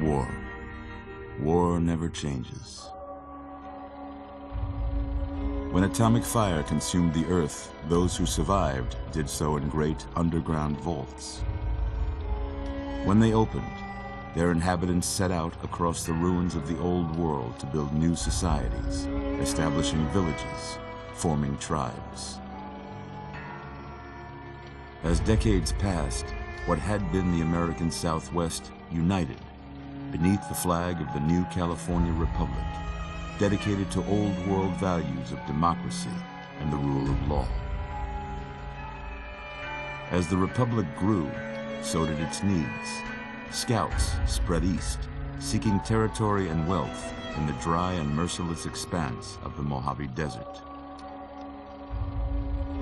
War. War never changes. When atomic fire consumed the earth, those who survived did so in great underground vaults. When they opened, their inhabitants set out across the ruins of the old world to build new societies, establishing villages, forming tribes. As decades passed, what had been the American Southwest united beneath the flag of the new California Republic, dedicated to old world values of democracy and the rule of law. As the Republic grew, so did its needs. Scouts spread east, seeking territory and wealth in the dry and merciless expanse of the Mojave Desert.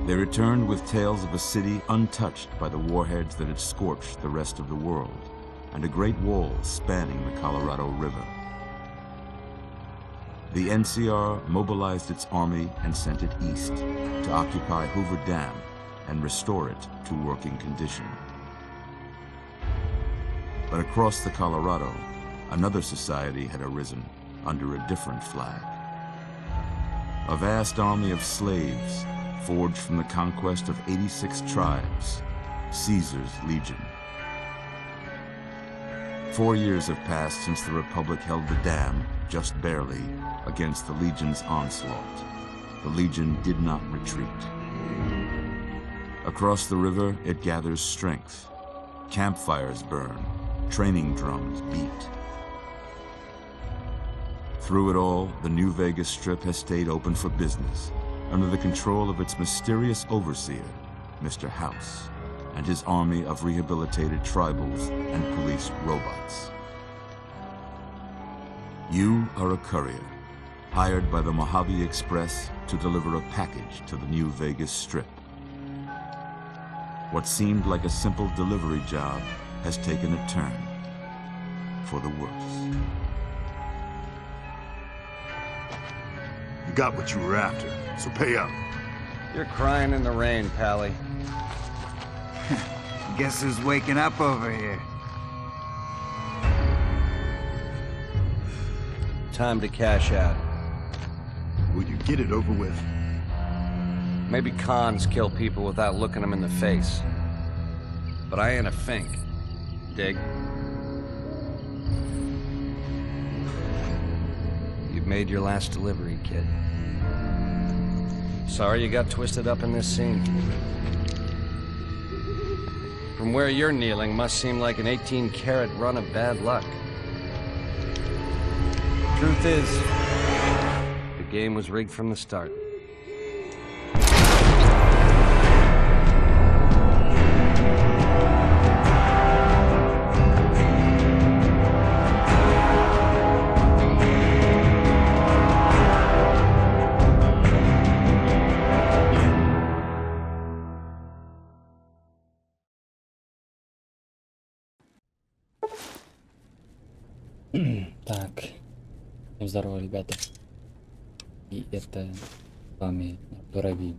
They returned with tales of a city untouched by the warheads that had scorched the rest of the world, and a great wall spanning the Colorado River. The NCR mobilized its army and sent it east to occupy Hoover Dam and restore it to working condition. But across the Colorado, another society had arisen under a different flag. A vast army of slaves forged from the conquest of 86 tribes, Caesar's Legion. 4 years have passed since the Republic held the dam, just barely, against the Legion's onslaught. The Legion did not retreat. Across the river, it gathers strength. Campfires burn, training drums beat. Through it all, the New Vegas Strip has stayed open for business, under the control of its mysterious overseer, Mr. House, and his army of rehabilitated tribals and police robots. You are a courier, hired by the Mojave Express to deliver a package to the New Vegas Strip. What seemed like a simple delivery job has taken a turn for the worse. You got what you were after, so pay up. You're crying in the rain, Pally. Guess who's waking up over here? Time to cash out. Will you get it over with? Maybe cons kill people without looking them in the face. But I ain't a fink. Dig? You've made your last delivery, kid. Sorry you got twisted up in this scene. From where you're kneeling must seem like an 18-carat run of bad luck. Truth is, the game was rigged from the start. Так, всем здорово, ребята. И это с вами Ребят.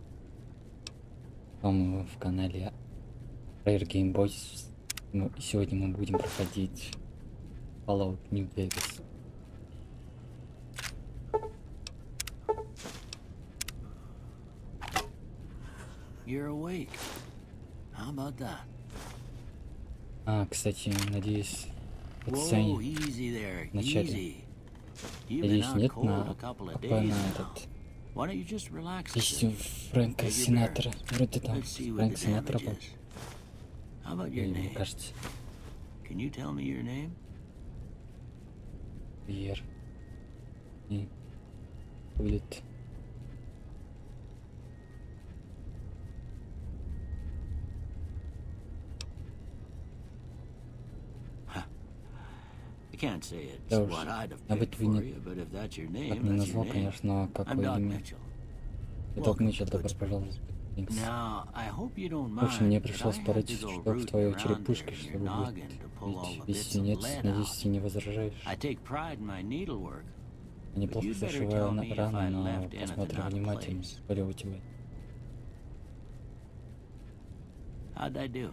В канале Rare Game Boys. И сегодня мы будем проходить Fallout New Vegas. You're awake. How about that? Кстати, надеюсь, Whoa, оценить easy there, вначале. easy. You've been Надеюсь, out нет cold на a couple of какой days на now. этот. Why don't you just relax a Есть у bit? Фрэнка Take your Синатра. bearings. Вроде там Let's see what Фрэнк the Синатра damage был. is. How about И your мне name? кажется, Can you tell me your name? Пьер. И будет. I can't say it's Да уж, what I'd have я бы picked тебе for не, you, but if that's your так name, не that's your назвал, name. конечно, но I'm какое Doc имя. Mitchell. Док Welcome Митчелл, to добро Pittsburgh. пожаловать. Тинкс. Now, I hope you don't В общем, мне mind, but пришлось I had порыть to go шток в rooting твоей around черепушке, there in your чтобы noggin to pull all выбить the весь bits of свинец. lead Надеюсь, out. ты не возражаешь. I take pride in my needlework. Я неплохо You'd better зашиваю tell me if раны, I но left anything посмотри out of внимательно. place. Говорю у тебя. How'd I do?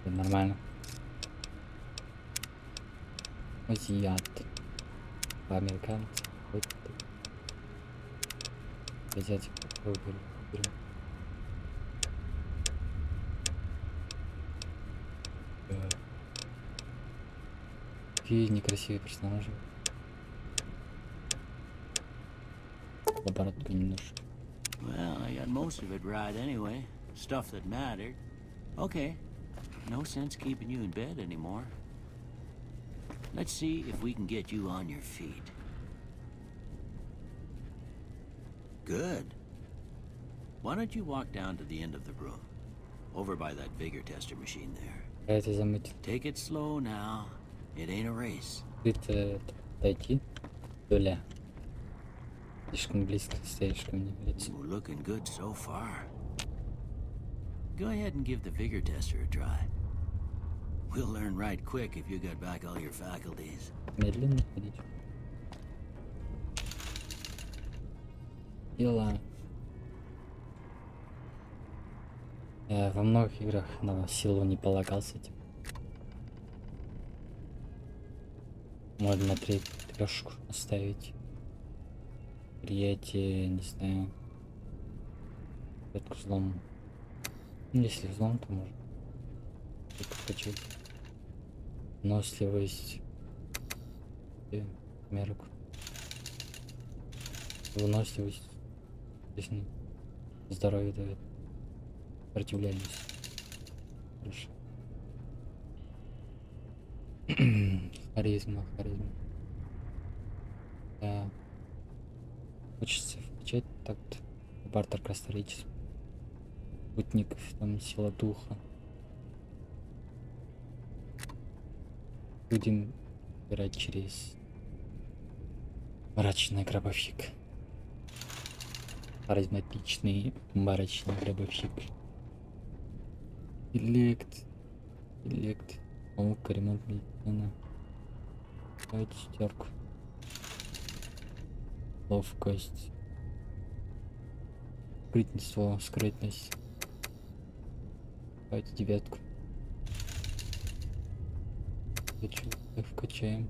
Нормально. Азиат. Американцы. Вот. Азиатик попробуем. Какие некрасивые персонажи. Оборотка немножко. Well, I got most of it right anyway. Stuff that mattered. Okay. No sense keeping you in bed anymore. Let's see if we can get you on your feet. Good. Why don't you walk down to the end of the room? Over by that vigor tester machine there. Я это заметил. Take it slow now. It ain't a race. Ты-то дойти, Доля. Слишком близко стоишь ко мне в лицо. We're looking good so far. Go ahead and give the vigor tester a try. We'll learn right quick if you got back all your faculties. Медленно ходить. Дела. Я во многих играх на силу не полагался. Типа. Можно на трешку оставить. Приятие, не знаю. Ветку взлом. Ну, если взлом, то можно подкачать. Выносливость. Мерку. Выносливость. Если здоровье дает. Сопротивляемость. Хорошо. Харизма. Да. Хочется включать так-то. Бартер красторечество. Путников, там сила духа. Будем играть через мрачный гробовщик. Харизматичный мрачный гробовщик. Интеллект. Наука, ремонт, медицина. Давайте четверку. Ловкость. Скрытность. Давайте девятку. Вкачаем.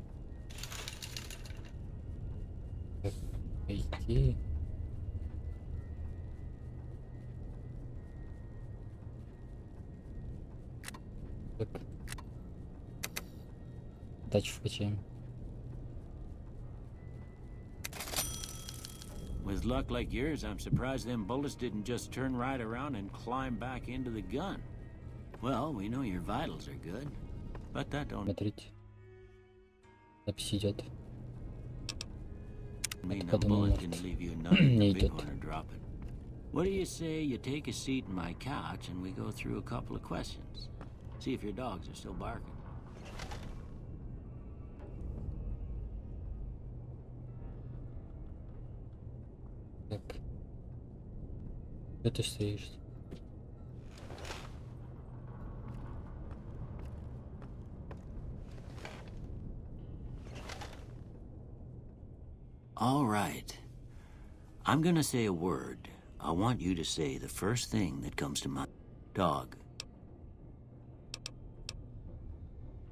Так, пойти. Так. Дачу вкачаем. With luck like yours, I'm surprised them bullets didn't just turn right around and climb back into the gun. Well, we know your vitals are good, but that don't Смотрите. Запись идет. mean Это a подумал, bullet может, can leave you nothing не but big идет. one or drop it. What do you say you take a seat in my couch and we go through a couple of questions? See if your dogs are still barking. Так. Где ты стоишь? All right. I'm gonna say a word. I want you to say the first thing that comes to mind. Dog.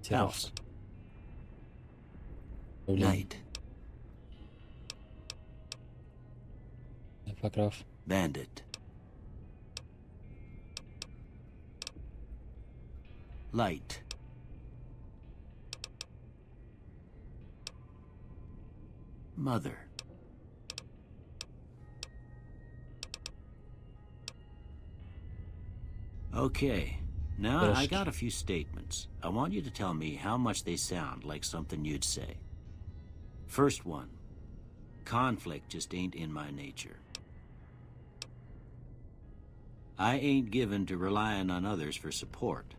House. Night. Фотограф. Bandit. Light. Mother. Okay. Now I got a few statements. I want you to tell me how much they sound like something you'd say. First one. Conflict just ain't in my nature. I ain't given to relying on others for support.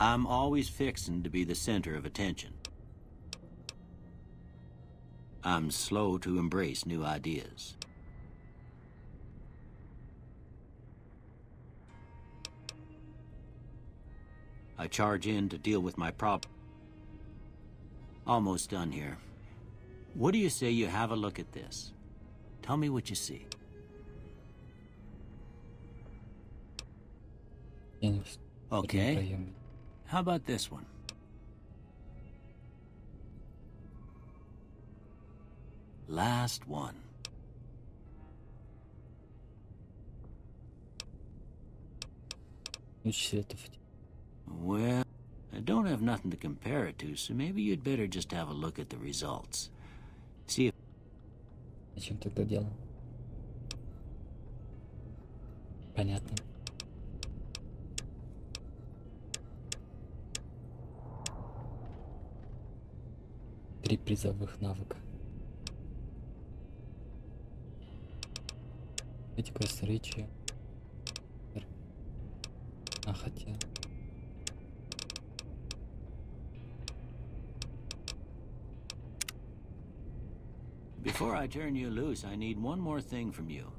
I'm always fixin' to be the center of attention. I'm slow to embrace new ideas. I charge in to deal with my problem. Almost done here. What do you say you have a look at this? Tell me what you see. Я не Okay. проем. How about this one? Last one. Луч светов. Well, I don't have nothing to compare it to, so maybe you'd better just have a look at the results. See if... Зачем тогда делал? Понятно. Три призовых навыка. Эти красноречия. А, хотя... Before I turn you loose, I need one more thing from you.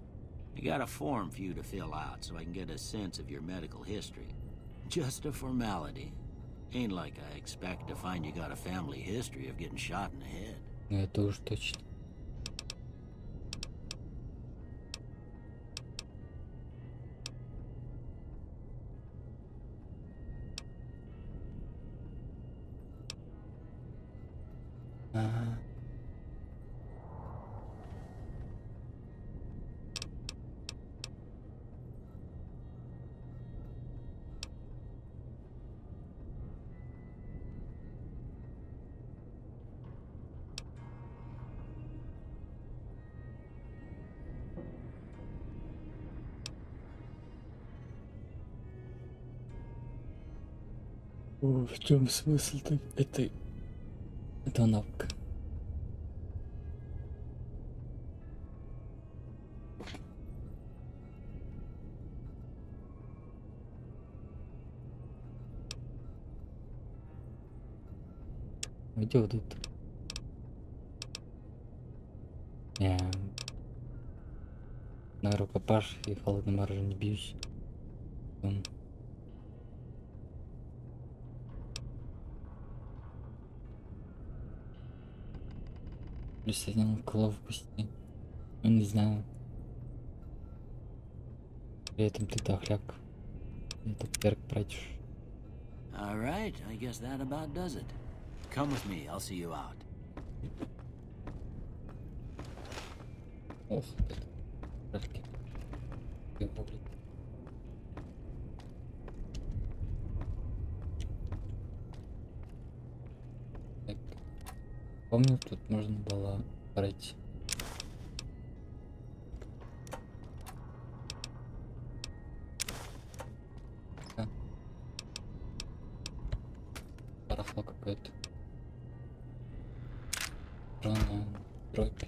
I got a form for you to fill out so I can get a sense of your medical history. Just a formality. Ain't like I expect to find you got a family history of getting shot in the head. Ну это уж точно. Ага. О, в чем смысл этого навыка? Где вот это? Я на рукопаш и холодным оружием не бьюсь. Присоединил к ловкости. Ну, не знаю. При этом ты дохляк. Этот перк пройдешь. All right, I guess that about does it. Come with me, I'll see you out. Ох, это прыжки. Так. Помню, тут можно было пройти. Да. Барахло какое-то. Рано дробь.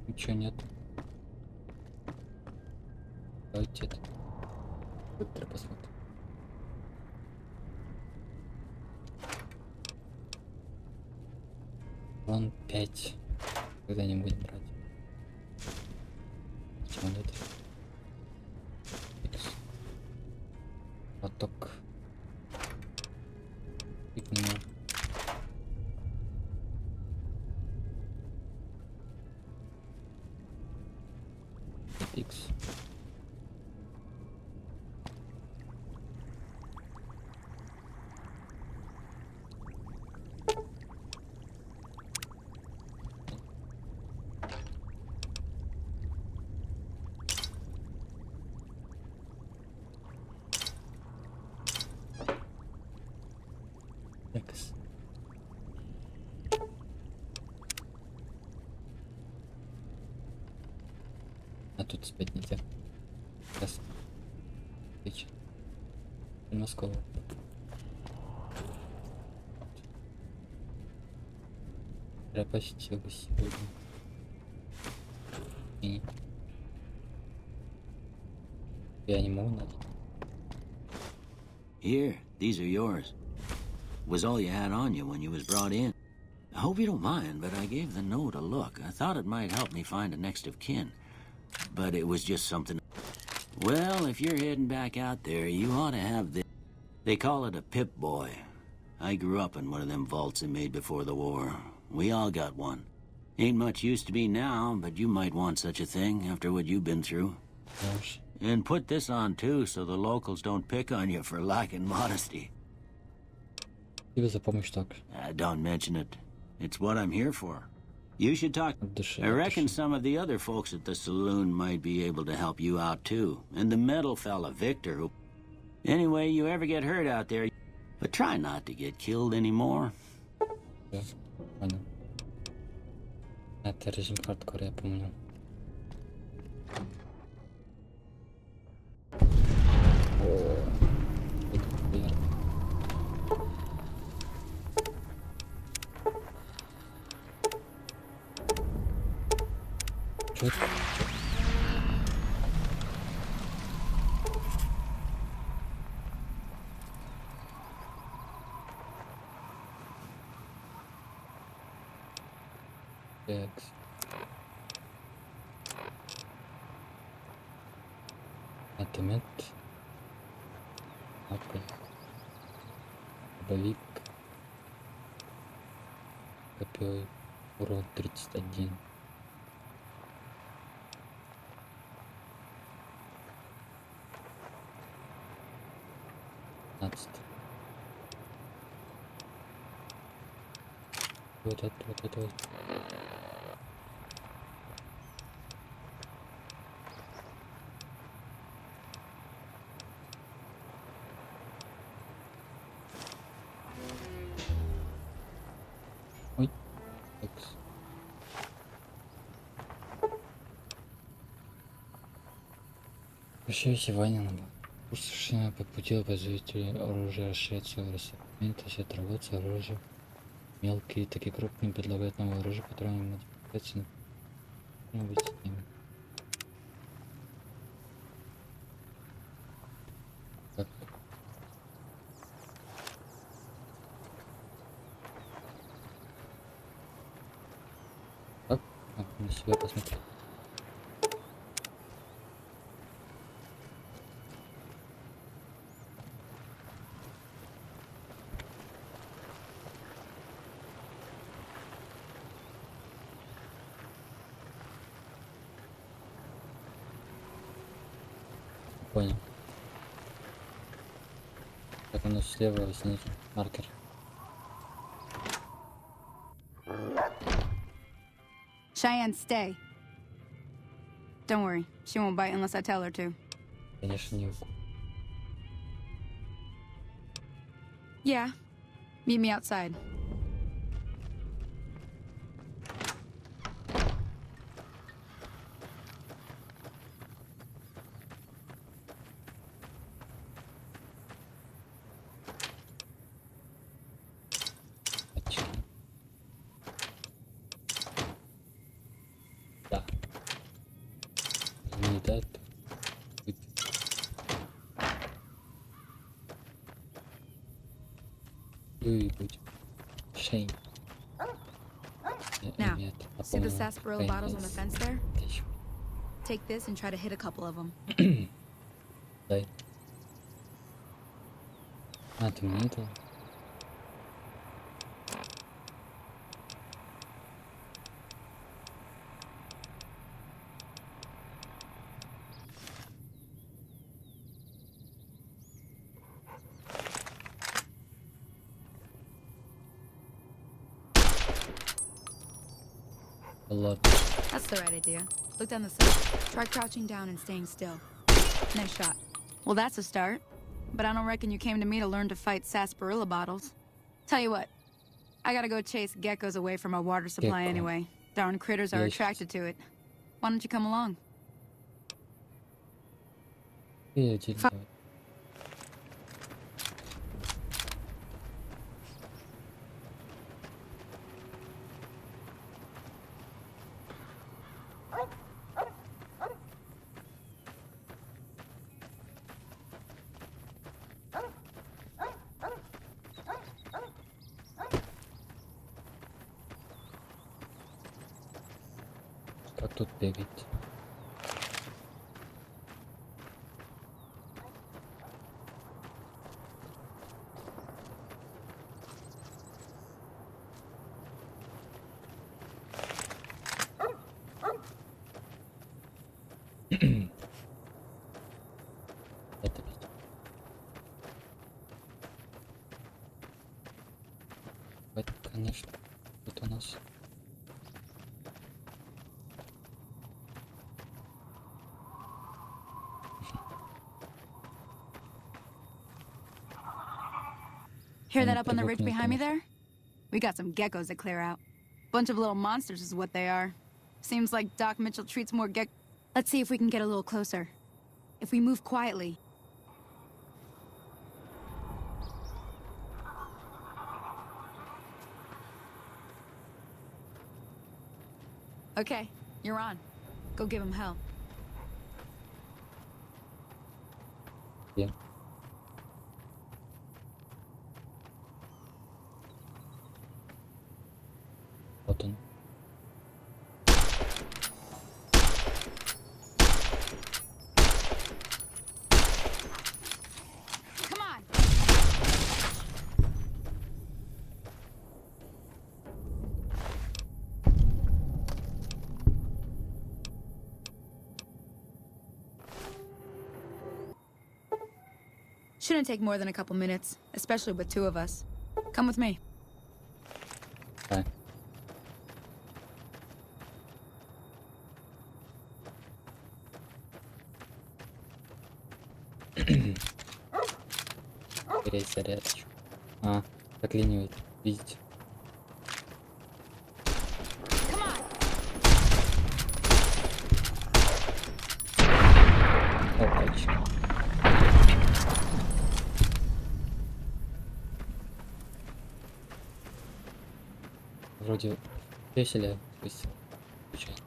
Ничего нет. Давайте это быстро посмотрим. Вон 5. Когда не будем брать. Почему нет? X. Поток. Пикнем. X. X. А тут спать нельзя. Сейчас. Вечер. Москва. Пропасить его сегодня. И... Я не могу надеть. Here, these are yours. Was all you had on you when you was brought in. I hope you don't mind, but I gave the note a look. I thought it might help me find a next of kin. But it was just something... Well, if you're heading back out there, you ought to have this. They call it a Pip Boy. I grew up in one of them vaults they made before the war. We all got one. Ain't much use to me now, but you might want such a thing after what you've been through. Gosh. And put this on too, so the locals don't pick on you for lacking modesty. Спасибо за помощь, так. Don't mention it. It's what I'm here for. You should talk. От души, I от reckon души. some of the other folks at the saloon might be able to help you out too. And the metal fella, Victor, who... Anyway, you ever get hurt out there, but try not to get killed anymore. Да, понял. Это режим хардкора, я помню. О, это приятно. Чё это? Такс. Атомет. Апка. Боевик. Копье. Урон 31. Вот это вот. Ой, такс. Прощайся, Ваня, Пустошь по пути производителя оружия расширяется ассортимент, все торговцы оружия. Мелкие, так и крупные предлагают новое оружие, которое модификация на быть с ними. Так. Так, на себя посмотреть. Понял. Так, у нас слева снизу маркер. Cheyenne, stay. Don't worry, she won't bite unless I tell her to. Конечно, не Yeah, meet me outside. Да. Не дать. Будет. Шейн. Now, see the sarsaparilla bottles on the fence there? Take this and try to hit a couple of them. Дай. А, ты мне это? Ладно. That's the right idea. Look down the side. Try crouching down and staying still. Nice shot. Well, that's a start. But I don't reckon you came to me to learn to fight sarsaparilla bottles. Tell you what, I gotta go chase geckos away from our water supply anyway. Darn critters are attracted to it. Why don't you come along? Как тут бегать? конечно. Вот у нас. Hear that up on the ridge behind me there? We got some geckos to clear out. Bunch of little monsters is what they are. Seems like Doc Mitchell treats more geck. Let's see if we can get a little closer. If we move quietly. Okay, you're on. Go give him hell. Yeah. Вот он. Come on. Shouldn't take more than a couple minutes, especially with two of us. Come with me. Okay. Перезарядочку. А, заклинивает. Видите? Опачки. Вроде веселее, то есть включать.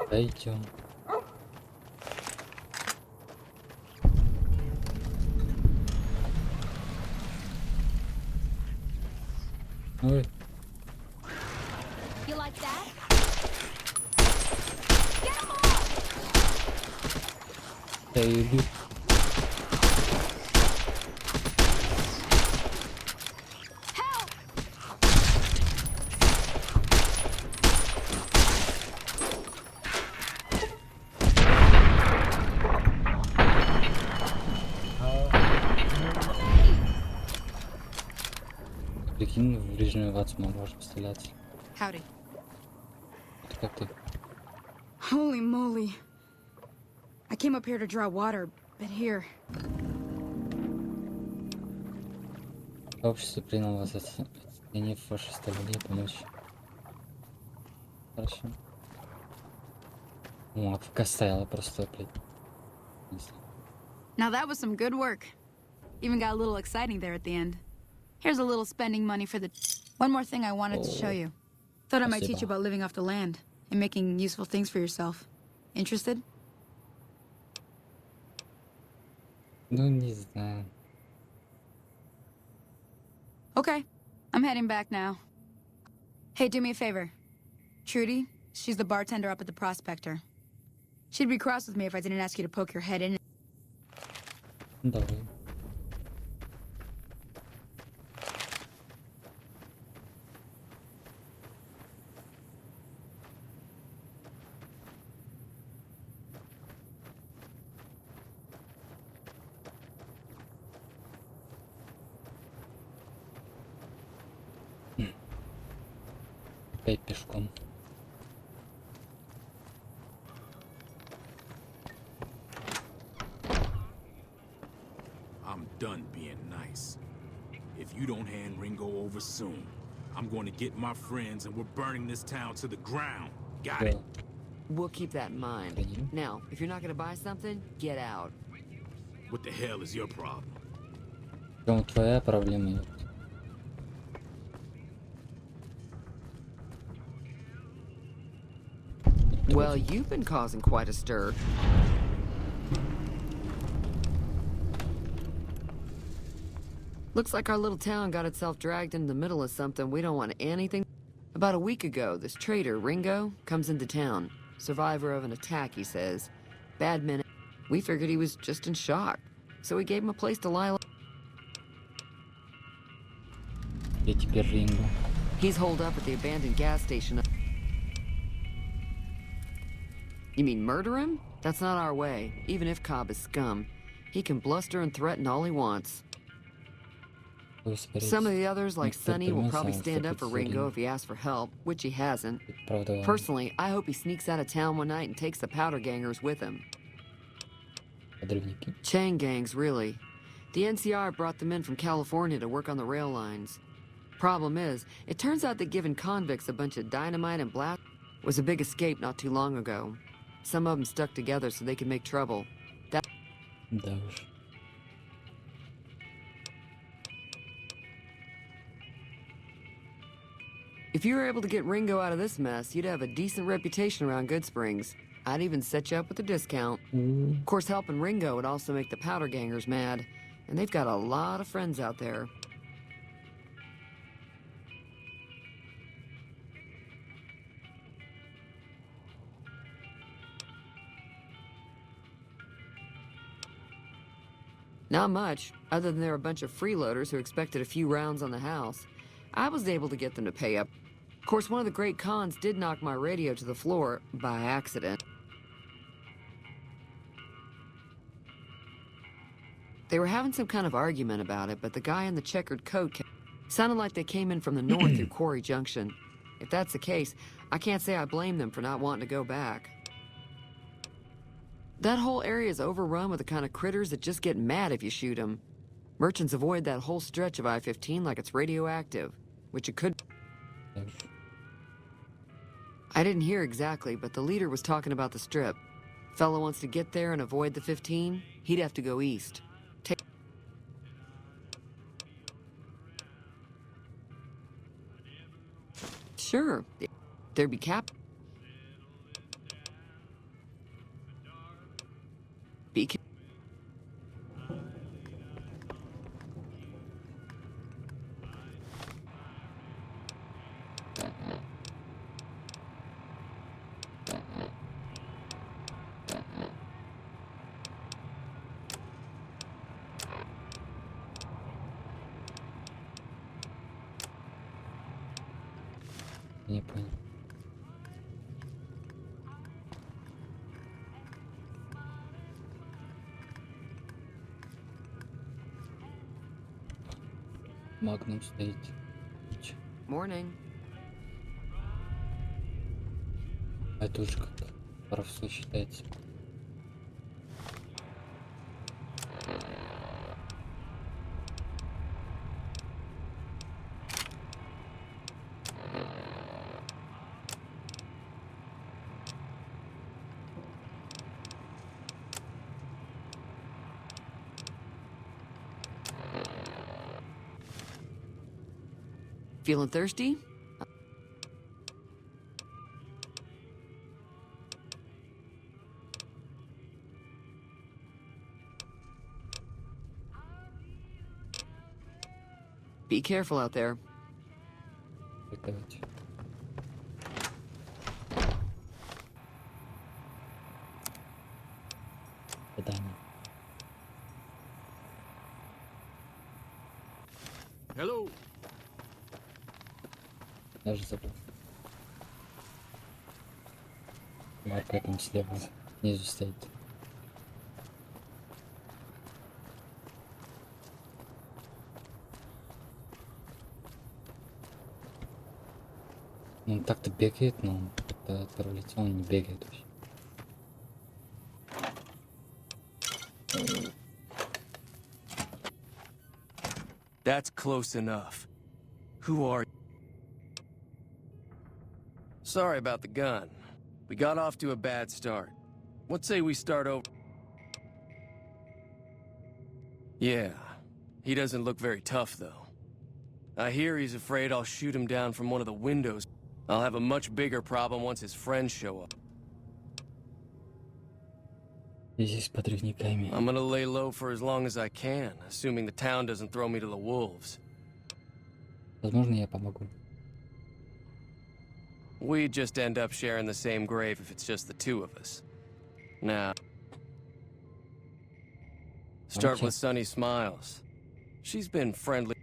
Дойдем. Ой. You like that? Да иди. Прикинь, в ближнюю ватсман можешь стрелять. Howdy. Это как ты? Holy moly. I came up here to draw water, but here. Общество приняло вас, оценив ваши стороны помочь. Хорошо. О, пока стояла просто, блядь. Now that was some good work. Even got a little exciting there at the end. Here's a little spending money for the... One more thing I wanted to show you. Thought I might teach you about living off the land and making useful things for yourself. Interested? Ну, не знаю. Okay, I'm heading back now. Hey, do me a favor. Trudy, she's the bartender up at the Prospector. She'd be cross with me if I didn't ask you to poke your head in. Давай. Опять пешком. I'm done being nice. If you don't hand Ringo over soon, I'm going to get my friends and we're burning this town to the ground. Got it? We'll keep that in mind. Now, if you're not gonna buy something, get out. What the hell is your problem? В чем твоя проблема? Well, you've been causing quite a stir. Looks like our little town got itself dragged into the middle of something we don't want anything. About a week ago, this traitor, Ringo, comes into town. Survivor of an attack, he says. Bad minute. We figured he was just in shock. So we gave him a place to lie low. Я теперь Ринго. He's holed up at the abandoned gas station. You mean murder him? That's not our way, even if Cobb is scum. He can bluster and threaten all he wants. Some of the others, like Sonny, will probably stand up for Ringo if he asks for help, which he hasn't. Personally, I hope he sneaks out of town one night and takes the powder gangers with him. Chain gangs, really. The NCR brought them in from California to work on the rail lines. Problem is, it turns out that giving convicts a bunch of dynamite and blast was a big escape not too long ago. Some of them stuck together so they could make trouble. If you were able to get Ringo out of this mess, you'd have a decent reputation around Good Springs. I'd even set you up with a discount. Of course, helping Ringo would also make the powder gangers mad. And they've got a lot of friends out there. Not much, other than they're a bunch of freeloaders who expected a few rounds on the house. I was able to get them to pay up. Of course, one of the great cons did knock my radio to the floor by accident. They were having some kind of argument about it, but the guy in the checkered coat sounded like they came in from the north through Quarry Junction. If that's the case, I can't say I blame them for not wanting to go back. That whole area is overrun with the kind of critters that just get mad if you shoot them. Merchants avoid that whole stretch of I-15 like it's radioactive, which it could. I didn't hear exactly, but the leader was talking about the strip. Fellow wants to get there and avoid the 15, he'd have to go east. Sure, there'd be Be Не понял. Магнум стоит. Morning. А это уже как воровство считается. Feeling thirsty? Be careful out there. Давайте. Задание. Hello. Даже забыл. Марка там слева снизу стоит. Он так-то бегает, но когда отправляется, он не бегает вообще. That's close enough. Who are you? Sorry about the gun. We got off to a bad start. What say we start over? Yeah, he doesn't look very tough though. I hear he's afraid I'll shoot him down from one of the windows. I'll have a much bigger problem once his friends show up. Здесь с подрывниками. I'm gonna lay low for as long as I can, assuming the town doesn't throw me to the wolves. Возможно, я помогу. We'd just end up sharing the same grave if it's just the two of us. Now, start with Sunny Smiles. She's been friendly.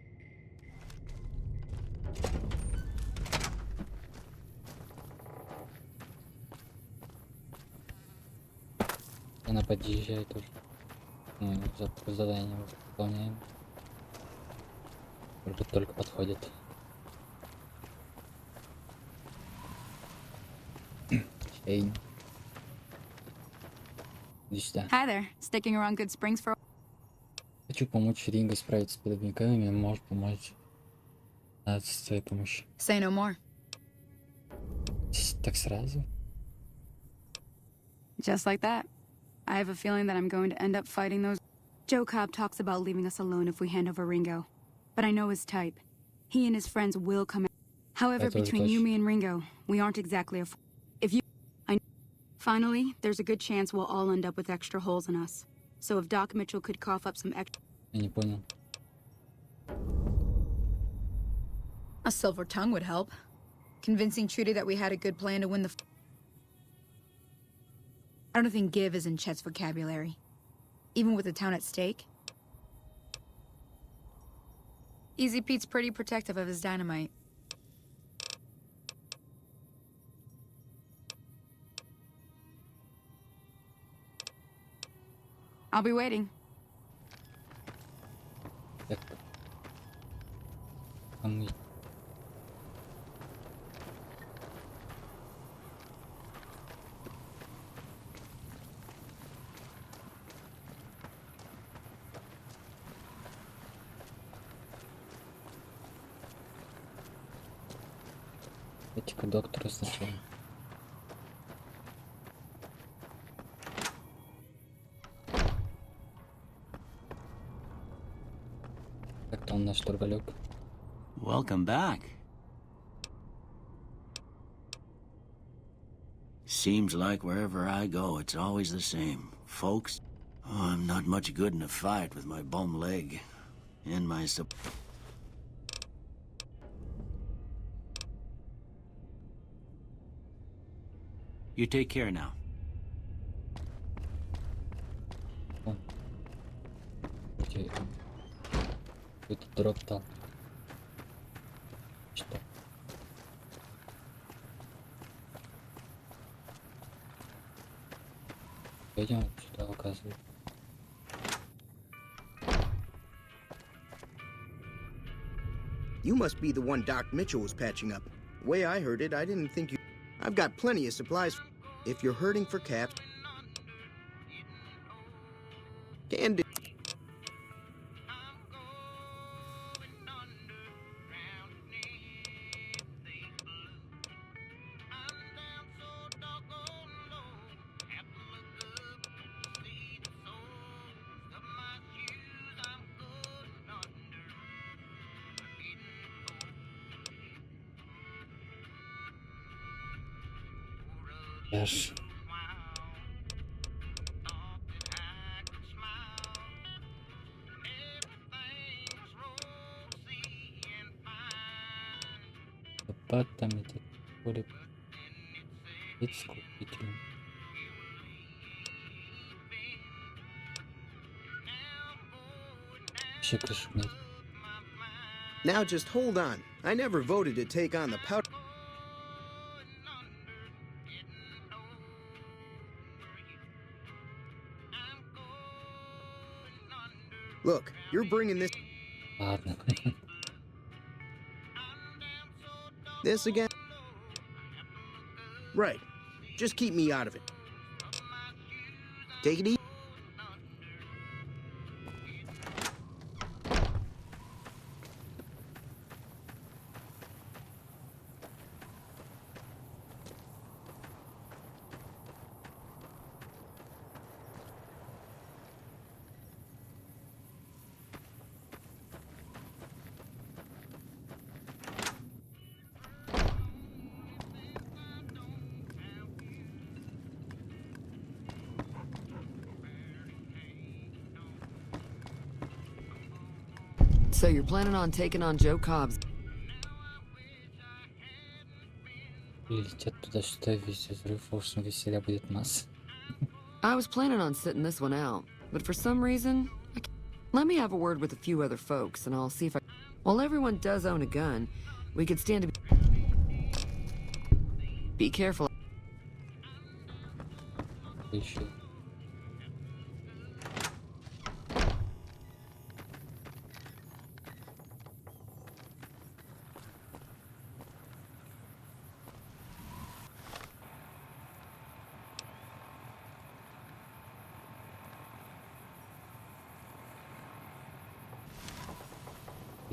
Она подъезжает уже. Мы задание выполняем. Может только подходит. Шейн. Иди сюда. Hi there. Sticking around Good Springs for... Хочу помочь Ринго справиться с подрывниками. Может помочь с твоей помощью. Say no more. Так сразу? Just like that. I have a feeling that I'm going to end up fighting those... Joe Cobb talks about leaving us alone if we hand over Ringo. But I know his type. He and his friends will come in. However, between you, me, and Ringo, we aren't exactly a... If you... Finally, there's a good chance we'll all end up with extra holes in us. So if Doc Mitchell could cough up some extra... Я не понял. A silver tongue would help. Convincing Trudy that we had a good plan to win the... I don't think give is in Chet's vocabulary. Even with the town at stake. Easy Pete's pretty protective of his dynamite. I'll be waiting. Этика доктора сначала. Как там наш турболюк? Welcome back. Seems like wherever I go, it's always the same. Folks, I'm not much good in a fight with my bum leg and my You take care now. Какой-то дроп там. Что? Пойдем сюда, указывает. You must be the one Doc Mitchell was patching up. The way I heard it, I didn't think you... I've got plenty of supplies. If you're hurting for caps... Can do. Yes. Лопатами так более искупительно. Еще крышу нет. Now just hold on. I never voted to take on the powder... Look, you're bringing this... Ладно. This again? Right. Just keep me out of it. Take it easy. So you're planning on taking on Joe Cobb's... Летят туда-сюда, везде взрыв, в общем, веселья будет масса. I was planning on sitting this one out, but for some reason, let me have a word with a few other folks, and I'll see if I... While everyone does own a gun, we could stand to be careful. Еще.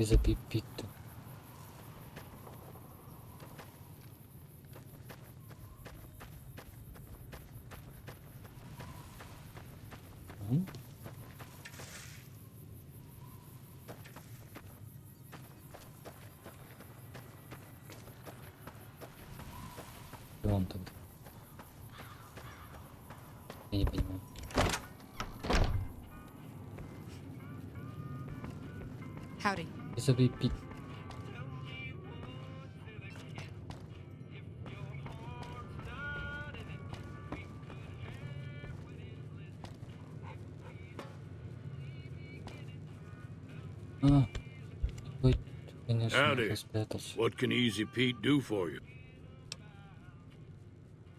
И запипить-то. И он тогда. Я не понимаю. Howdy. И запипить. Ой, конечно, Howdy. спрятался. What can Easy Pete do for you?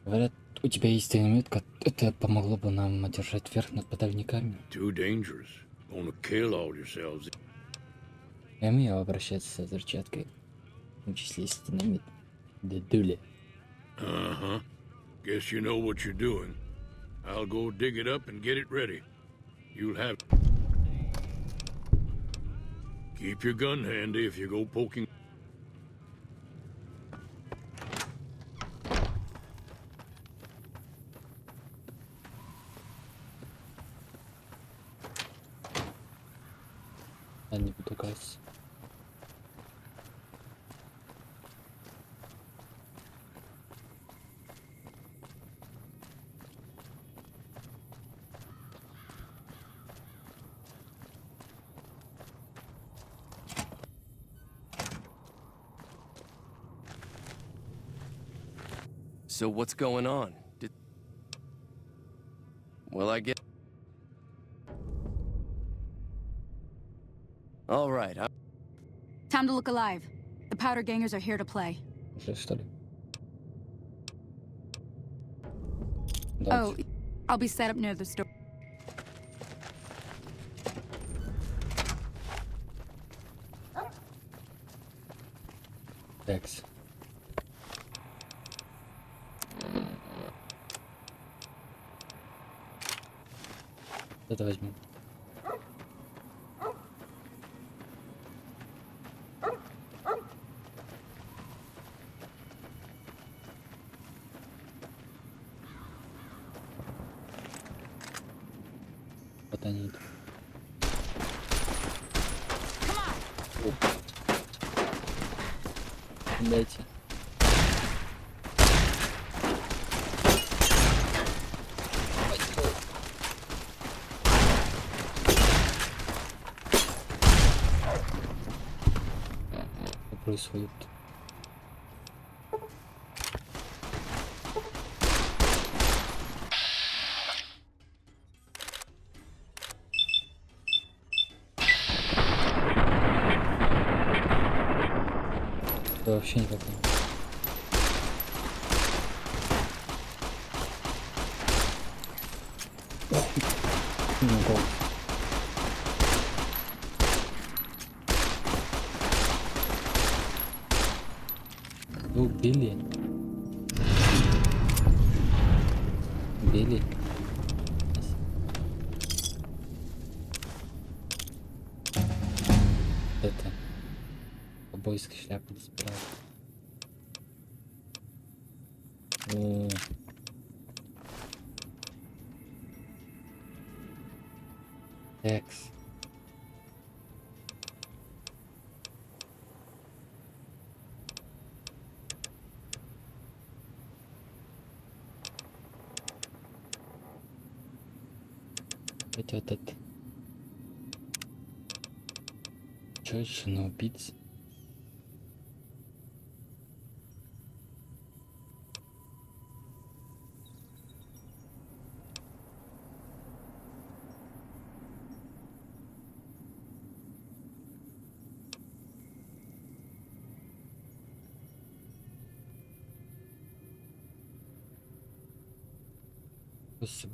Говорят, у тебя есть динамитка, это помогло бы нам одержать верх над подальниками. Too dangerous. Gonna kill all yourselves. Я умею обращаться с взрывчаткой. В том числе и с динамит. Дедули. Uh-huh. Guess you know what you're doing. I'll go dig it up and get it ready. You'll have... Keep your gun handy if you go poking... Я не буду краситься. So what's going on? Well, I get... All right, Time to look alive. The powder gangers are here to play. Уже что ли? Oh, I'll be set up near the store. Текс. Это возьму. Вот они идут. Дайте. Что происходит? Да вообще никак не. Убили. Убили. Это ковбойская шляпа спираль. О. Экс. Хотя этот... Чё еще на убийц? Спасибо.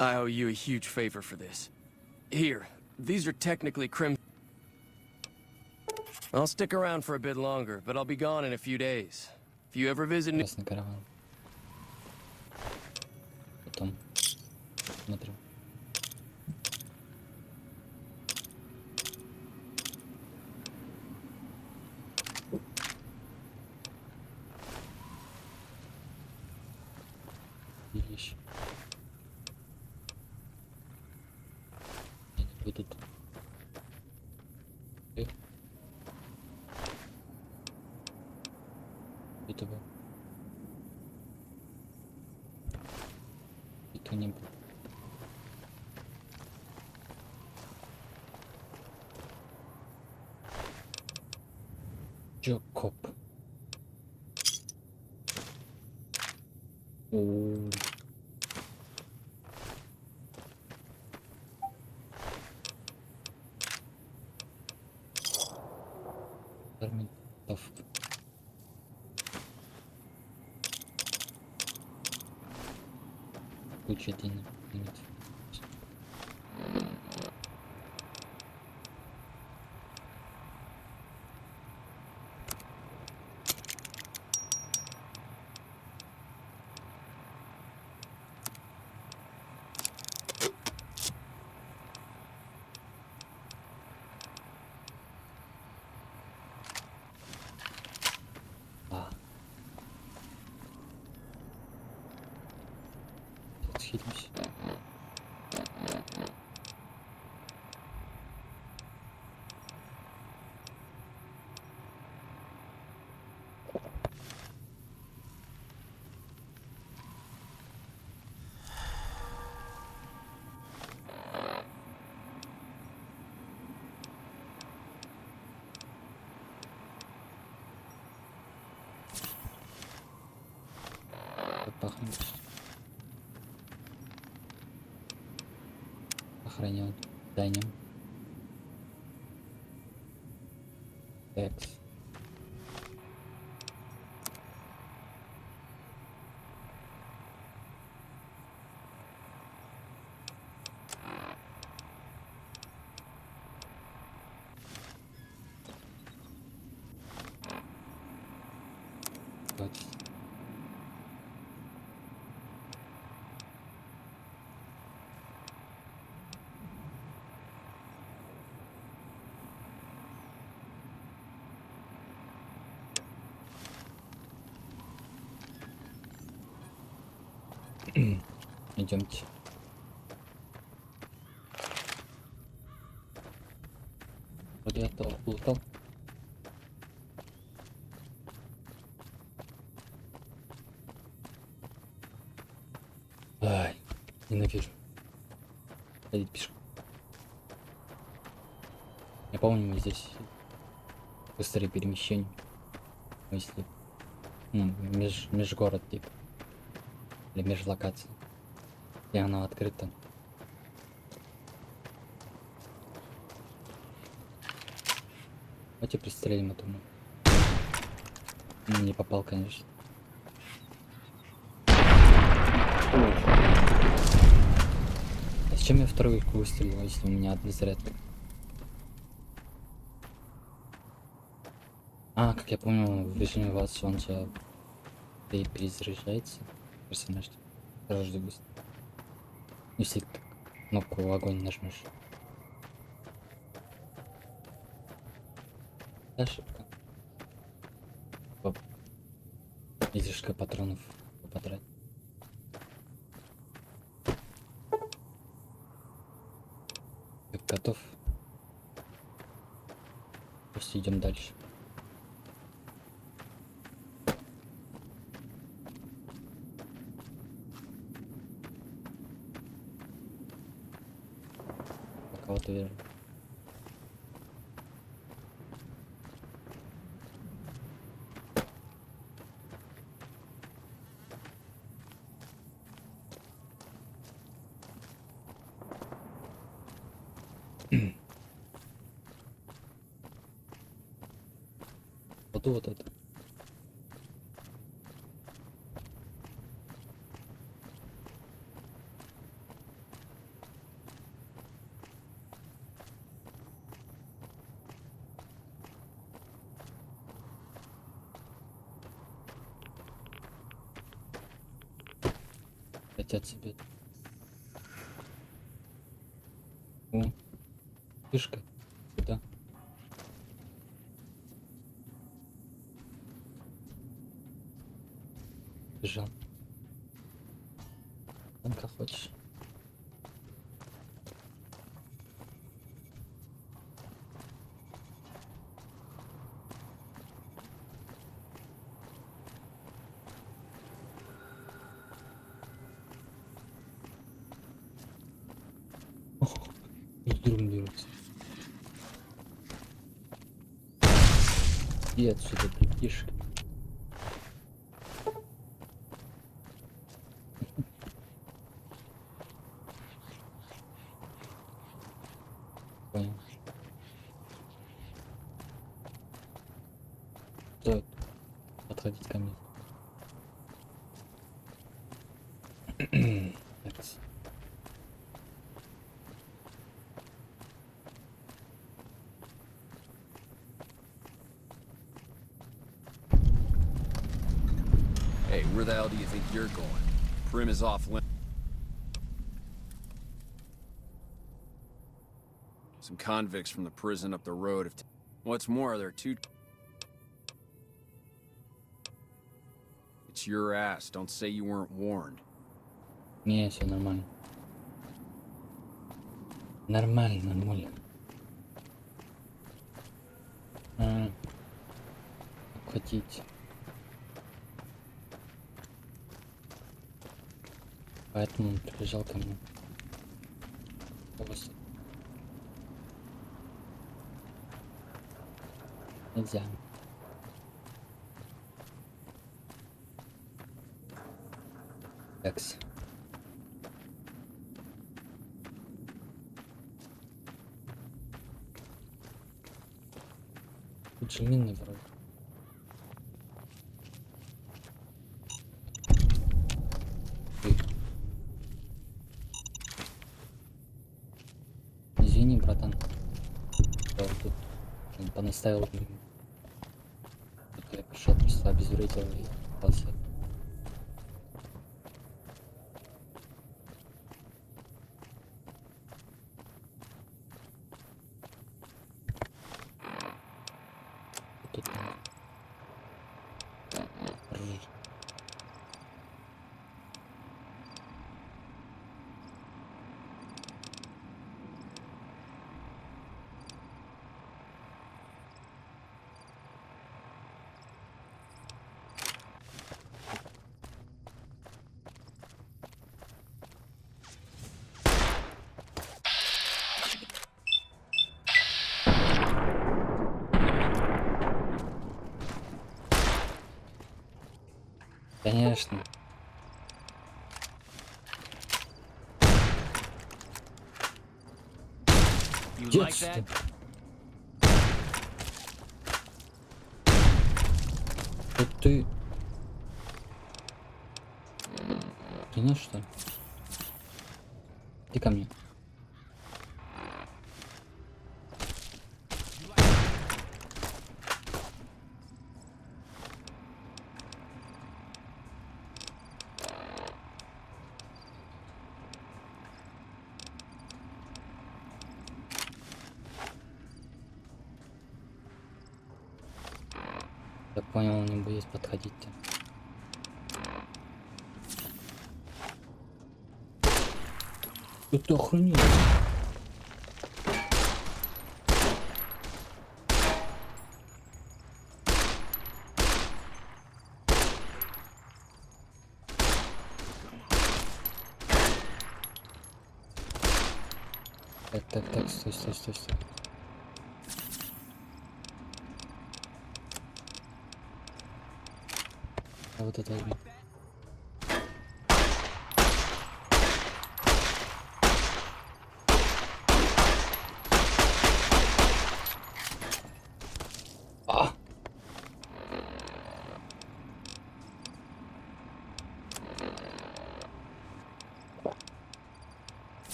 I owe you a huge favor for this. Here, these are technically crimson. I'll stick around for a bit longer, but I'll be gone in a few days. If you ever visit New... потом смотрю. Видишь? Они будут. Этого. Это не будет. Джокоп. О. Армитов. Куча денег. Схилимся. Пахнет. Охранял здание. Экс. Вот. Идемте. Вот я этого плутал. Ай, ненавижу ходить пешком. Я помню, здесь быстрые перемещения. Если межгород типа. Или межлокация. И она открыта. Давайте пристрелим эту. Не попал, конечно. А зачем я второй выстрелил, если у меня одна зарядка? А, как я помню, в режиме вас солнца перезаряжается персонаж. Сразу же быстро. Если кнопку огонь нажмешь. Ошибка. Излишка патронов потратить. Так, готов. Пусть идем дальше. Пока вот уверен. Вот это. хотят себе. О, фишка. Куда? Бежал. Там как хочешь. Вдруг берутся. И отсюда придишь. Понял. Стоит подходить ко мне. Так. Hey, where the hell do you think you're going? Prim is off limits. Some convicts from the prison up the road have... What's more, there are two... It's your ass. Don't say you weren't warned. Не, все нормально. Нормально, нормально. Хотите. Поэтому он прибежал ко мне. Голос. Нельзя. Такс. Тут же минный вроде. Извини, братан. Я тут понаставил. Тут я пришел, просто обезвредил и пался. Тут конечно. Детство. Ты... Ты на что? Ты ко мне. Я понял, он не будет подходить-то. Это охренеть. Так, стой. А вот это возьми.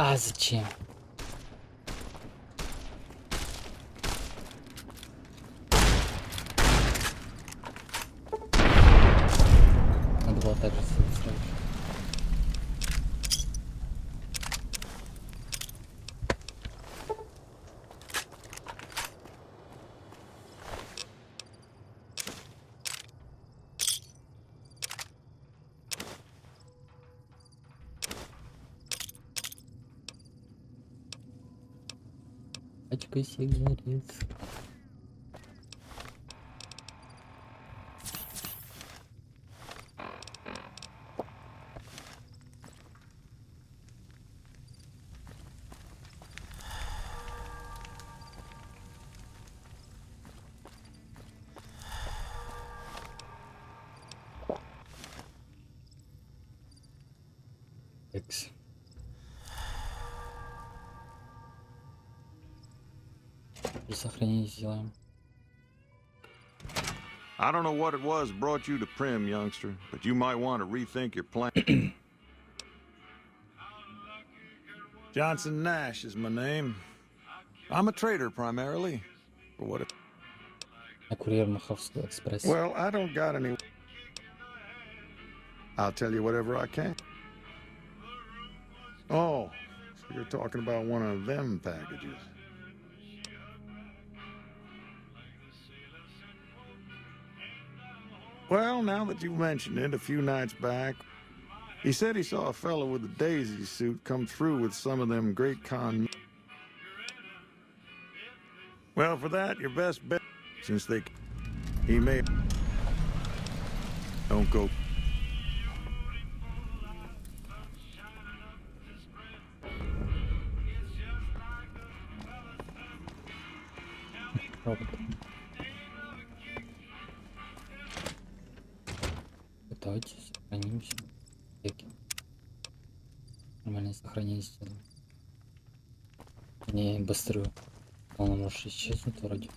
А зачем? так же строишь. Пачка сигарет. Экс. И сохранение сделаем. I don't know what it was brought you to Prim, youngster, but you might want to rethink your plan. Johnson Nash is my name. I'm a trader primarily. For what it... Я курьер Мохавского экспресса. Well, I don't got any... I'll tell you whatever I can. Oh, so you're talking about one of them packages. Well, now that you've mentioned it, a few nights back, he said he saw a fellow with a daisy suit come through with some of them great con... Well, for that, your best bet, since they... He may... Don't go... Давайте сохранимся. Нормальное сохранение сделаем. Не быструю. Он может исчезнуть вроде.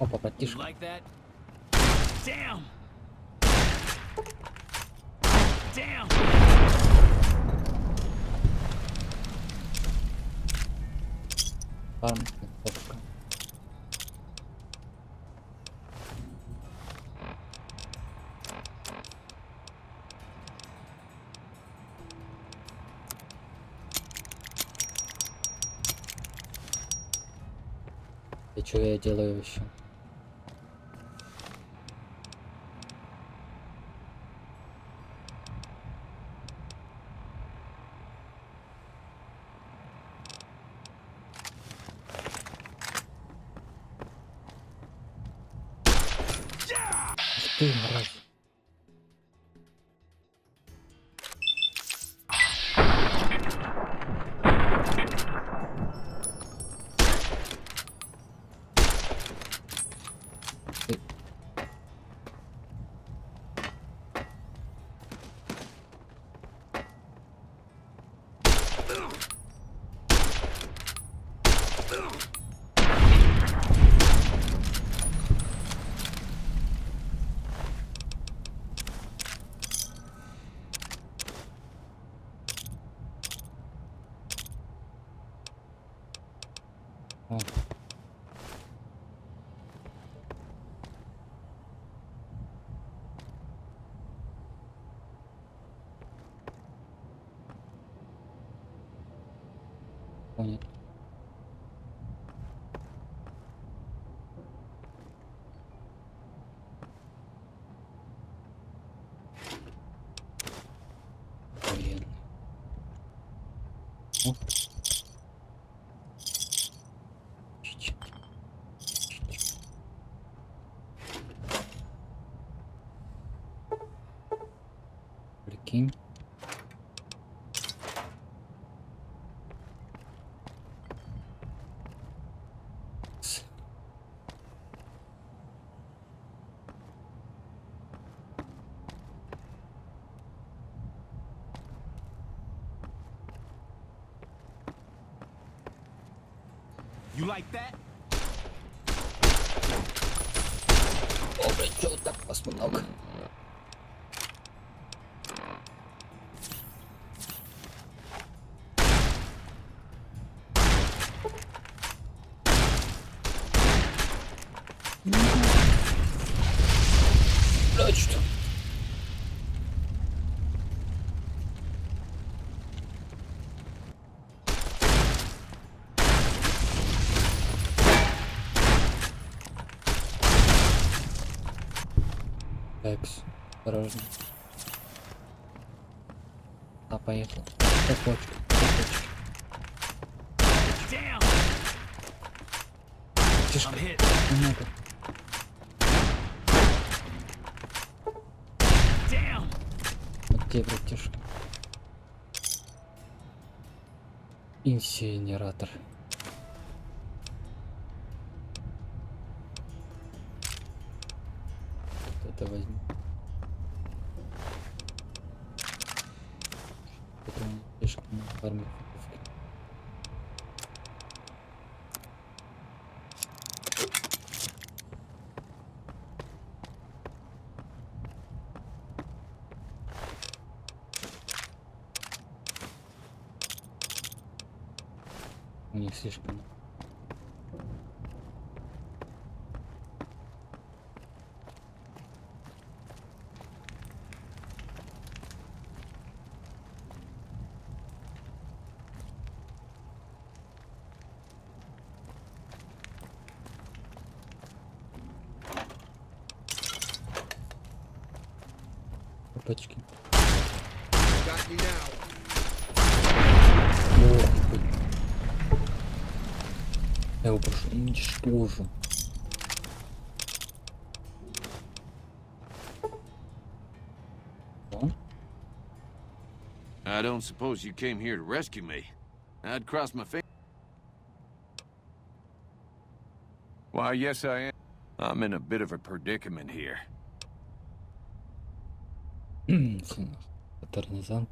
Опа, потише. Фарм, кнопка. И что я делаю еще? Ты, мразь. О. Понял. Блин. Ох. Прикинь. You like that? О, блин, чё так вас много? Экс. Осторожно. А, поехал. Цепочка. Тишка. Немного. Вот где, братишка? Инсинератор. Вот это возьму. Потом слишком фармит. У них слишком. Опачки. Я его прошу, уничтожу. I don't suppose you came here to rescue me. I'd cross my fingers. Why, yes, I am. I'm in a bit of a predicament here. Паттернизант,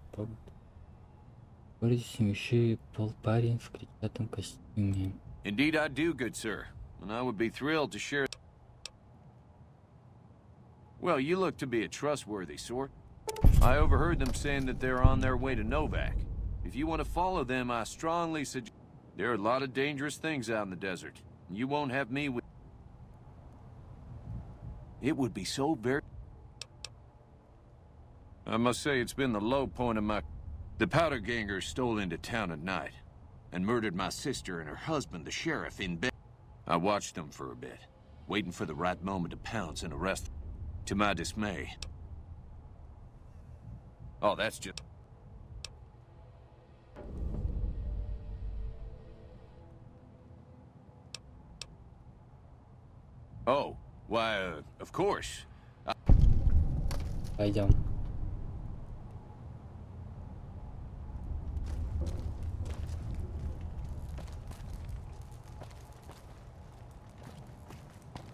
еще парень в кричатом костюме. Indeed I do, good sir, and I would be thrilled to share. Well, you look to be a trustworthy sort. I overheard them saying that they're on their way to Novak. If you want to follow them, I strongly suggest. There are a lot of dangerous things out in the desert. You won't have me with. It would be so very. I must say it's been the low point of my. The powder gangers stole into town at night and murdered my sister and her husband, the sheriff, in bed. I watched them for a bit, waiting for the right moment to pounce and arrest them. To my dismay. Oh, that's just... Oh, why, of course. Пойдем.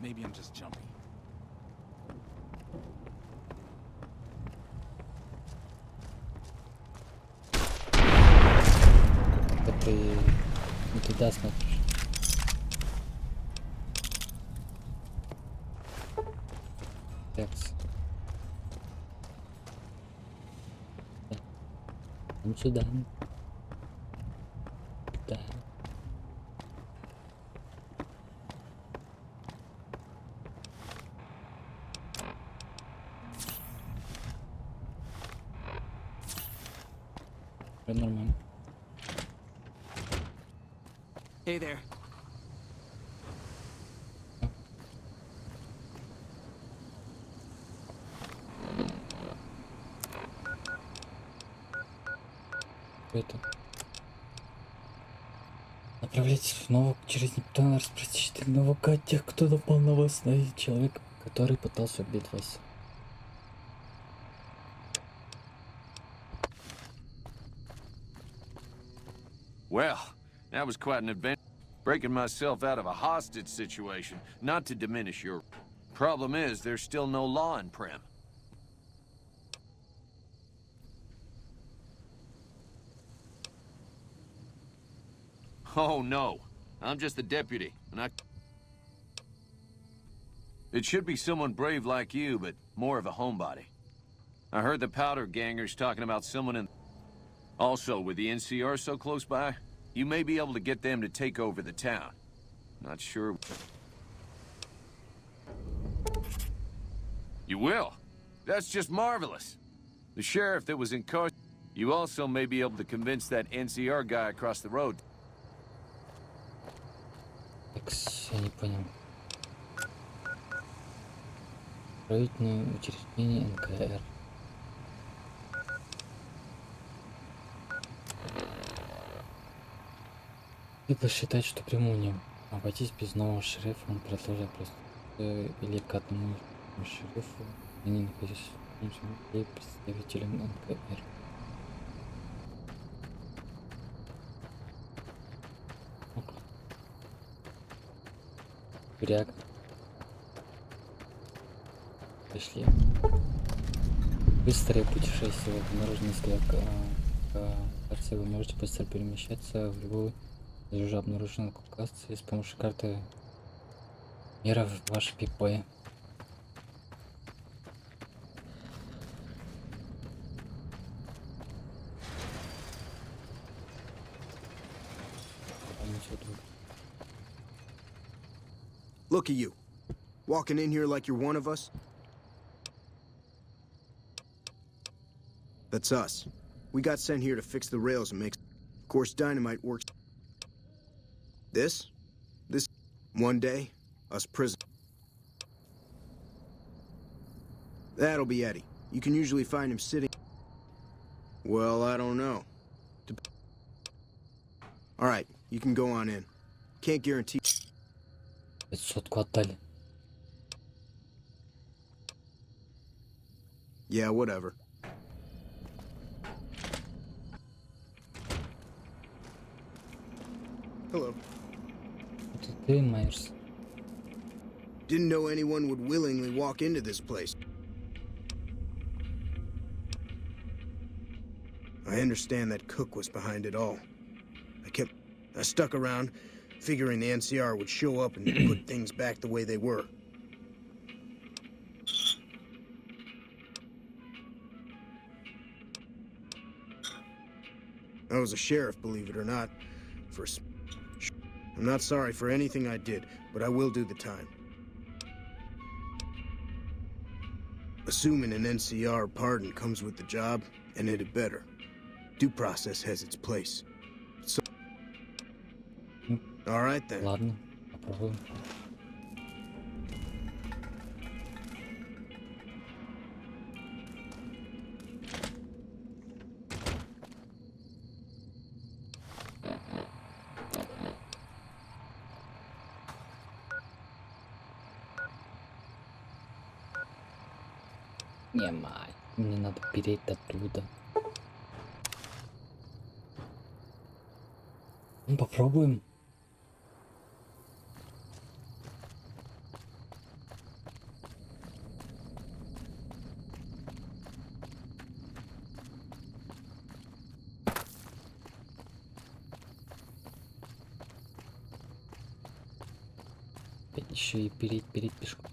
Maybe I'm just jumpy. Ты не туда смотришь. Текс. Ну сюда. Да. Нормально. Hey there. Это. Направляйтесь снова через Нептуна, расспросите новака тех, кто напал на вас, найдите человека, который пытался убить вас. Well, that was quite an adventure. Breaking myself out of a hostage situation, not to diminish your... Problem is, there's still no law in Prim. Oh, no. I'm just the deputy, and I... It should be someone brave like you, but more of a homebody. I heard the powder gangers talking about someone in... Also, with the NCR so close by, you may be able to get them to take over the town. Not sure... You will? That's just marvelous. The sheriff that was incarcerated... You also may be able to convince that NCR guy across the road... Так, я не понял. Строительное учреждение НКР. И посчитать, что приму не обойтись без нового шерифа, он предложил просто или к одному шерифу, они находились или представителем НКР. Бряк. Пришли. Быстрое путешествие. Обнаружено несколько карты. Вы можете быстро перемещаться в любую из уже обнаруженных локаций с помощью карты мира в ваш ПП. Look at you. Walking in here like you're one of us? That's us. We got sent here to fix the rails and make... Of course, dynamite works. This? One day, us prison. That'll be Eddie. You can usually find him sitting... Well, I don't know. Alright, you can go on in. Can't guarantee... 500 отдали. Yeah, whatever. Hello. Это ты, Майерс. Didn't know anyone would willingly walk into this place. I understand that Cook was behind it all. I stuck around, figuring the NCR would show up and put things back the way they were. I was a sheriff, believe it or not. I'm not sorry for anything I did, but I will do the time. Assuming an NCR pardon comes with the job, and it had better. Due process has its place. So... All right, then. Ладно, попробуем. Не, мать, мне надо переть оттуда. Ну, попробуем. Еще и переть пешком.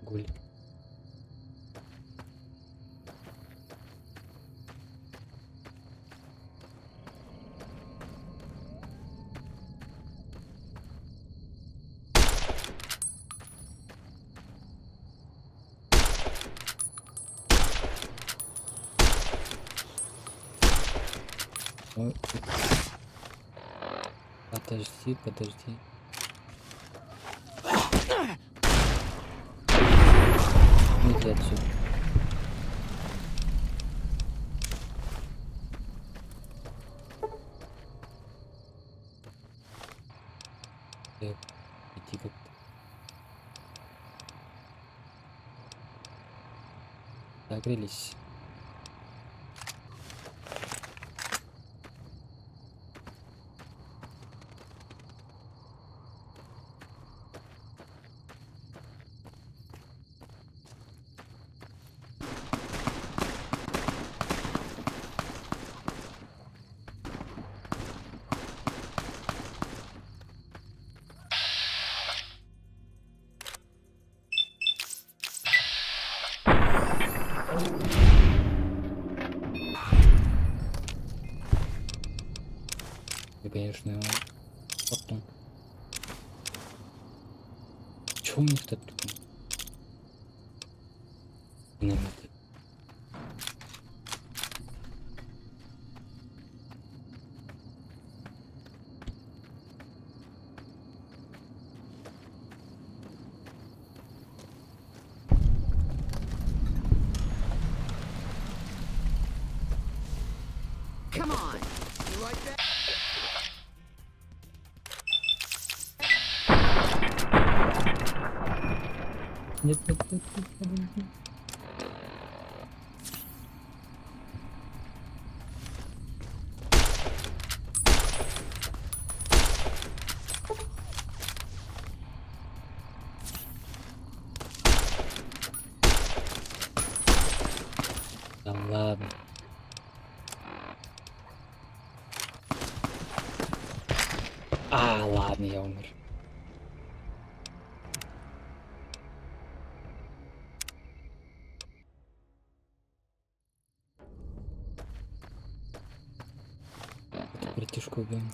Гуль. Ой. Подожди. Иди отсюда. Так, иди как-то. Согрелись. И, конечно, его потом. Чё у них тут? Динамиты. Come on. You like that? Нет, нет, нет, нет, подожди. Да ладно. Ладно, я умер. Эту братишку убьем.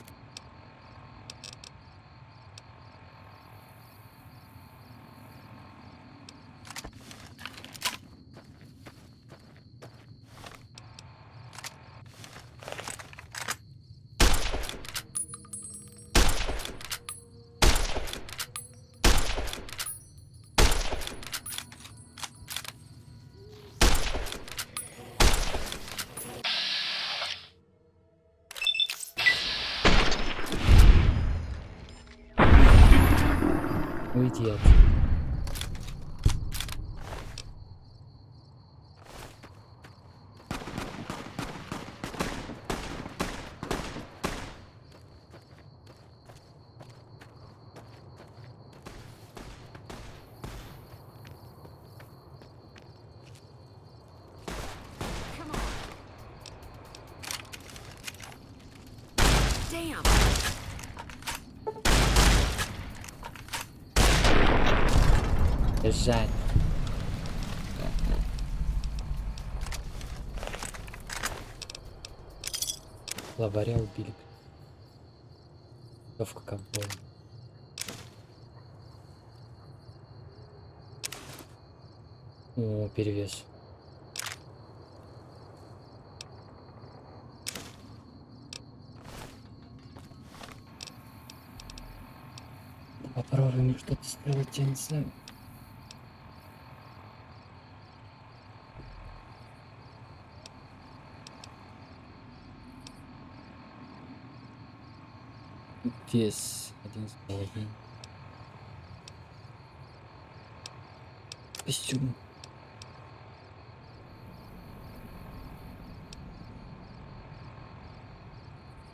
Уйди отсюда. Damn. Бежать. Главаря убили. Готовка ковбоя. О, перевес. Попробуем что-то сделать, я не знаю. Вес 1,5. Костюм.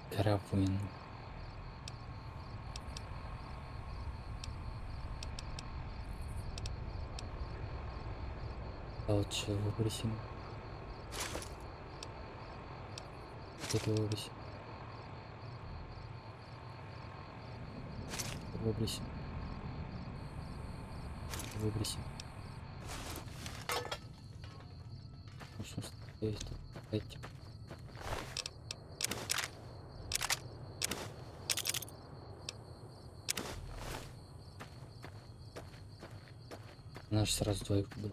Карабин. Лучше выбросим. Это выбросим. Выбросим. Выбросим. Ну что стоит тут? Дайте. Наш сразу двоих был.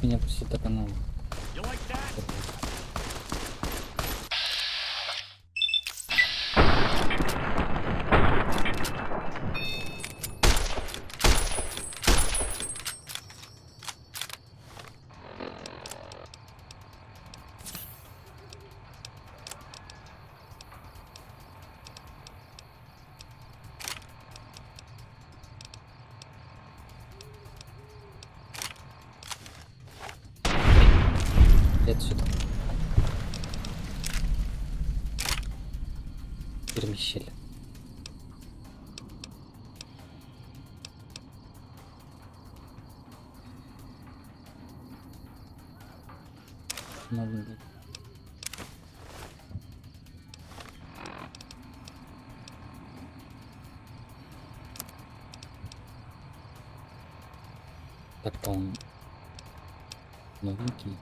Меня просто так оно. Отсюда. Перемещили. Надо. Так-то он новенький.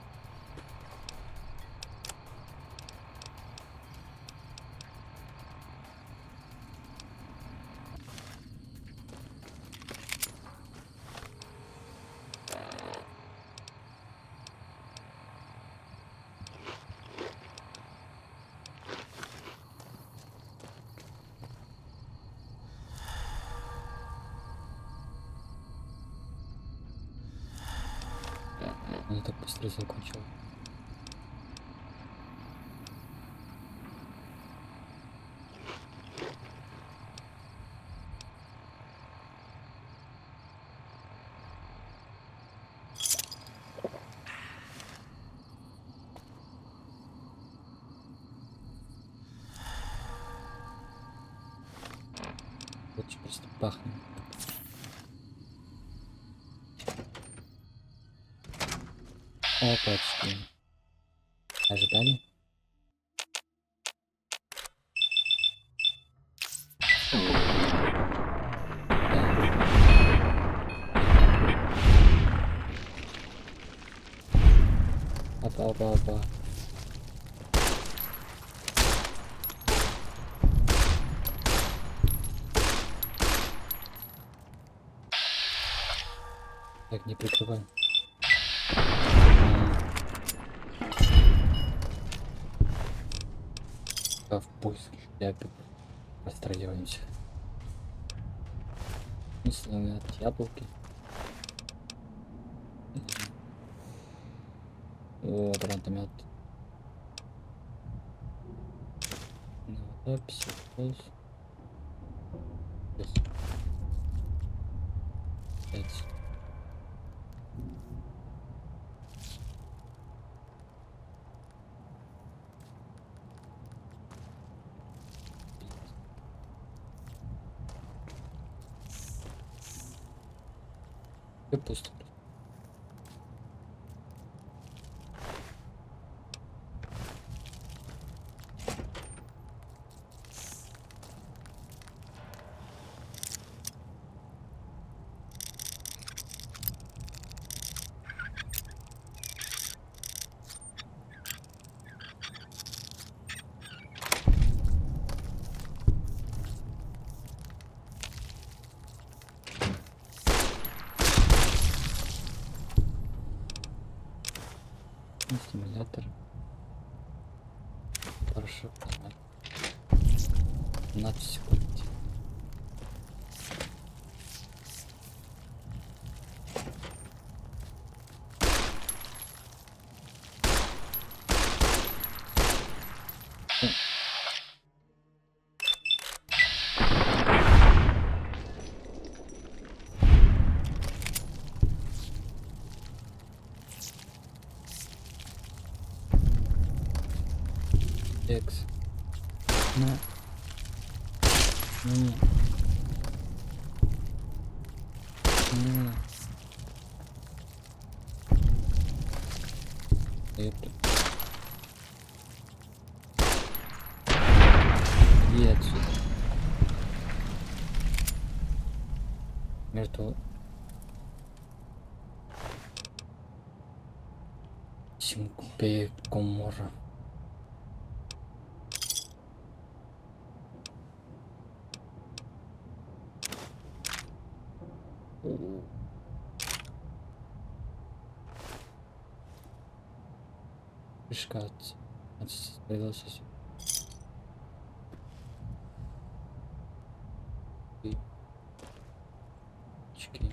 Он так быстро закончил. Очень просто пахнет. Опачки. Ожидали? Опа. Так, не прикрывай. В поиск шляпы расстраиваемся. Смысл от яблоки. О, гранатомет. Ну, Обсе, голос. Пять. И пусто. Стимулятор. Хорошо. 15 секунд. Экс. На. Не. Не. Это. И отсюда. Между. Синкупе комора. Шкаф отстрелился. И очки.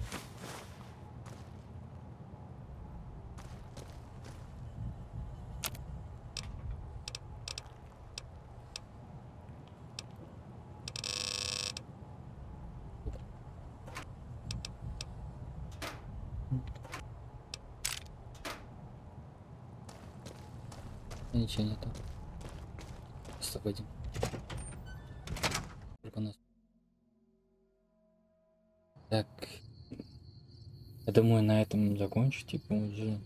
Ничего нету. Просто выйдем. Только у нас. Так. Я думаю, на этом закончить, типа, уже.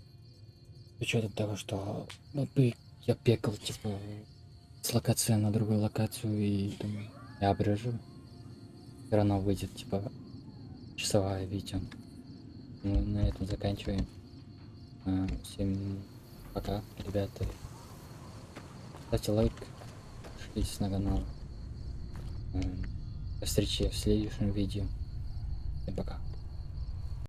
С учетом того, что я пекал, типа, с локации на другую локацию, и думаю, я обрежу. Все равно выйдет, типа, часовая видео. Мы на этом заканчиваем. Всем пока, ребята. Ставьте лайк, подпишитесь на канал. До встречи в следующем видео. Всем пока.